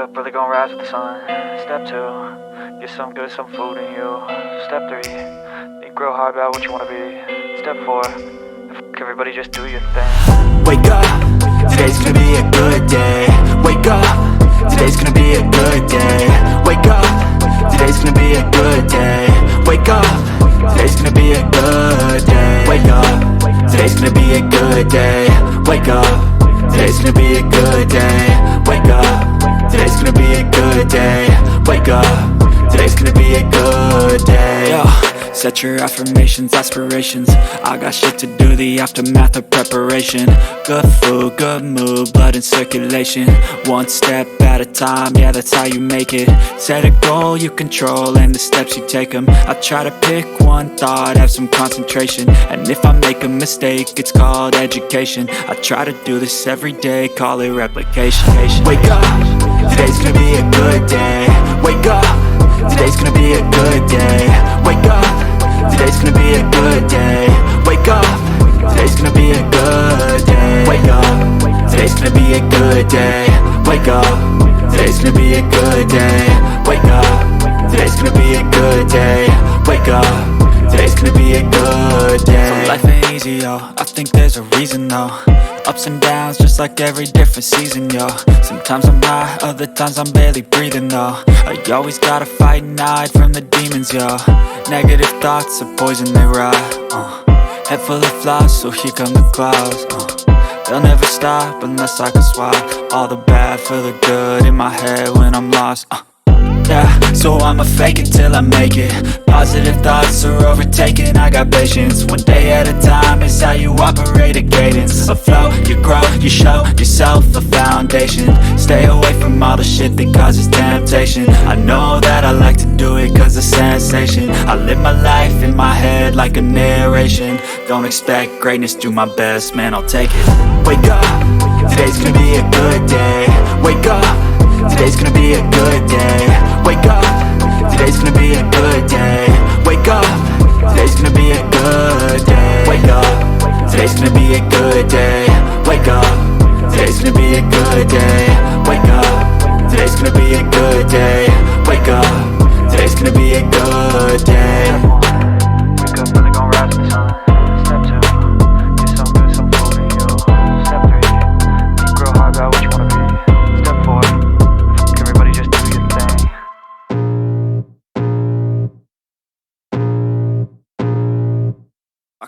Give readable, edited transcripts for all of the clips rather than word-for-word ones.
up, really gonna rise with the sun. Step 2, get some good, some food in you. Step 3, think real hard about what you wanna be. Step 4, everybody just do your thing. Wake up, today's gonna be a good day. Wake up, today's gonna be a good day. Wake up, today's gonna be a good day. Wake up, today's gonna be a good day. Wake up, today's gonna be a good day. Wake up, today's gonna be a good day. Wake up, today's gonna be a good day. Wake up, today's gonna be a good day. Yo, set your affirmations, aspirations. I got shit to do, the aftermath of preparation. Good food, good mood, blood in circulation. One step at a time, yeah, that's how you make it. Set a goal you control and the steps you take them. I try to pick one thought, have some concentration. And if I make a mistake, it's called education. I try to do this every day, call it replication. Wake up, today's gonna be a good day. Wake up, today's gonna be a good day. Wake up, today's gonna be a good day. Wake up, today's gonna be a good day. Wake up, today's gonna be a good day. Wake up, today's gonna be a good day. Wake up, today's gonna be a good day. Wake up, today's gonna be a good day. So life ain't easy, yo, I think there's a reason though. Ups and downs, just like every different season, yo. Sometimes I'm high, other times I'm barely breathing, though. I always gotta fight and hide from the demons, yo. Negative thoughts are poison, they rot. Head full of flies, so here come the clouds. They'll never stop unless I can swap all the bad for the good in my head when I'm lost. Yeah, so I'ma fake it till I make it. Positive thoughts are overtaken, I got patience. One day at a time is how you operate a cadence. A flow, you grow, you show yourself a foundation. Stay away from all the shit that causes temptation. I know that I like to do it cause it's sensation. I live my life in my head like a narration. Don't expect greatness, do my best, man, I'll take it. Wake up, today's gonna be a good day. Wake up, today's gonna be a good day. Wake up, today's gonna be a good day. Wake up, today's gonna be a good day. Wake up, today's gonna be a good day. Wake up, today's gonna be a good day. Wake up, today's gonna be a good day. Wake up, today's gonna be a good day. Wake up, really gonna rise with the sun. Step 2, get some good, some food in you. Step 3, think real hard about what you wanna be. Step 4, everybody just do your thing.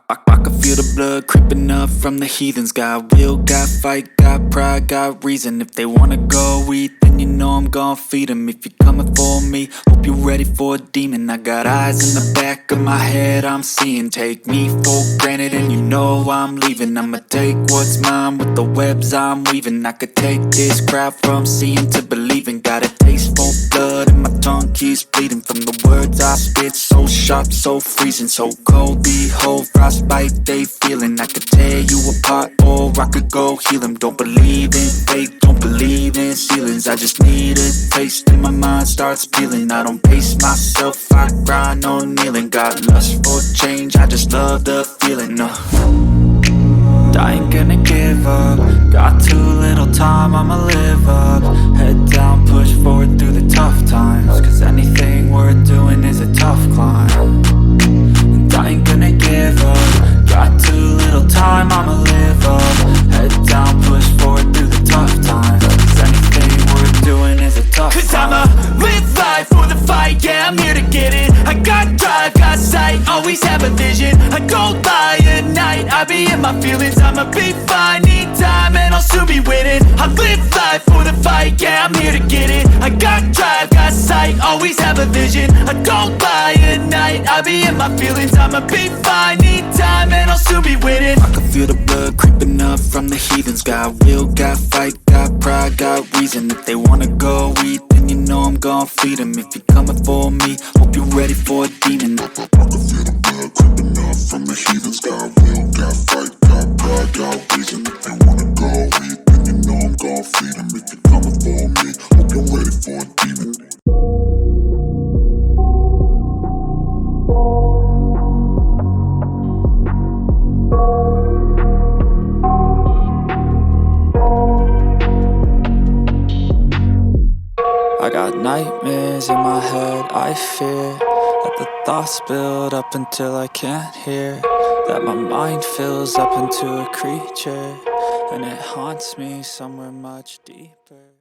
I can feel the blood creeping up from the heathens. Got will, got fight, got pride, got reason. If they wanna go eat, then you know I'm gon' feed them. If you're coming for me, hope you're ready for a demon. I got eyes in the back of my head, I'm seeing. Take me for granted and you know I'm leaving. I'ma take what's mine with the webs I'm weaving. I could take this crowd from seeing to believing. Got a taste for blood and my tongue keeps bleeding. From the words I spit, so sharp, so freezing. So cold, behold, frostbite they feeling. I could tear you apart or I could go heal them. Don't believe in fate, don't believe in ceilings. I just need a taste and my mind starts peeling. I don't pace myself, I grind on kneeling. Got lust for change, I just love the feeling. I ain't gonna give up. Got too little time, I'ma live up. Head down, push forward through the tough times. Cause anything worth doing is a tough climb. And I ain't gonna give up. Got too little time, I'ma live up. Head down, push forward through the tough times. Cause anything worth doing is a tough climb. Cause I'ma live life for the fight, yeah, I'm here to get it. I got drive, got sight, always have a vision. I go by at night, I be in my feelings. I'ma be fine, need time and I'll soon be winning. I live life for the fight, yeah, I'm here to get it. I got drive, got sight, always have a vision. I go by at night, I be in my feelings. I'ma be fine, need time and I'll soon be winning. I can feel the blood creeping up from the heathens. Got will, got fight, got pride, got reason. If they wanna go eat, then you know I'm gon' feed them. If you're coming for me, hope you're ready for a demon. I can feel the blood creeping up from the heathens. Got will, got fight, got pride, got reason. If they wanna go eat, then you know I'm gon' feed them. If you're coming for me, hope you're ready for a demon. got nightmares in my head, I fear that the thoughts build up until I can't hear, that my mind fills up into a creature, and it haunts me somewhere much deeper.